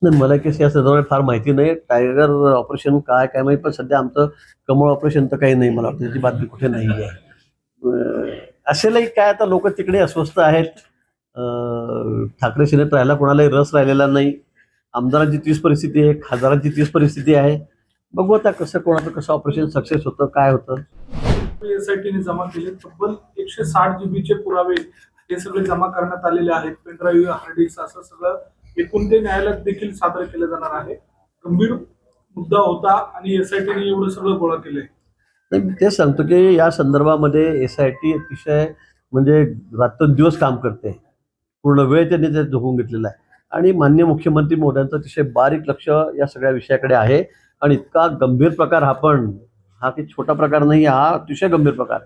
नाही, मला काही या संदर्भात फार माहिती नाही. टायगर ऑपरेशन काय काय माहिती, पण सध्या आमचं कमळ ऑपरेशन तर काही नाही. मला वाटतं त्याची बातमी कुठे नाही आहे. असेलही काय, आता लोक तिकडे अस्वस्थ आहेत. ठाकरे सेनेत राहायला कोणालाही रस राहिलेला नाही. आमदारांची तीच परिस्थिती आहे, खासदारांची तीच परिस्थिती आहे. बघू आता कसं कोणाचं कसं ऑपरेशन सक्सेस होतं, काय होतं. एसआयटीने जमा केले तब्बल 160 जीबीचे पुरावे हे सगळे जमा करण्यात आलेले आहेत. पेनड्राईव्ह, हार्ड डिस्क असं सगळं एकूण ते न्यायालयात देखील सादर केलं जाणार आहे. गंभीर मुद्दा होता आणि एसआयटीने एवढं सगळं गोळा केलंय. नाही, मी तेच सांगतो की या संदर्भामध्ये एसआयटी अतिशय म्हणजे रात्रंदिवस काम करते. पूर्ण वेळ त्यांनी त्यात झोकून घेतलेला आहे. आणि माननीय मुख्यमंत्री महोदयांचं अतिशय बारीक लक्ष या सगळ्या विषयाकडे आहे. आणि इतका गंभीर प्रकार हा काही छोटा प्रकार नाही, हा अतिशय गंभीर प्रकार.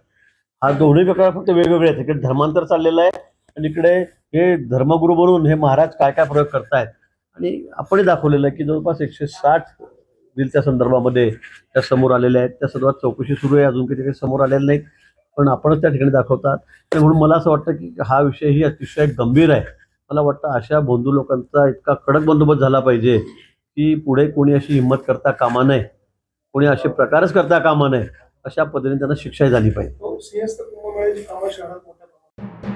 हा दोन्ही प्रकार फक्त वेगवेगळे आहेत. इकडे धर्मांतर चाललेलं आहे आणि इकडे हे धर्मगुरू म्हणून हे महाराज काय काय प्रयोग करतायत. आणि आपणही दाखवलेलं आहे की जवळपास 160 बिल त्या संदर्भामध्ये त्या समोर आलेल्या आहेत. त्या संदर्भात चौकशी सुरू आहे, अजून काही समोर आलेलं नाही, पण आपणच त्या ठिकाणी दाखवतात. आणि म्हणून मला असं वाटतं की हा विषयही अतिशय गंभीर आहे. मला वाटतं अशा बंधू लोकांचा इतका कडक बंदोबस्त झाला पाहिजे की पुढे कोणी अशी हिंमत करता कामा नये, कोणी असे प्रकारच करता कामा नये. अशा पद्धतीने त्यांना शिक्षा झाली पाहिजे. सिंहस्थ कुंभमेळ्याची कामं शहरात मोठ्या प्रमाणात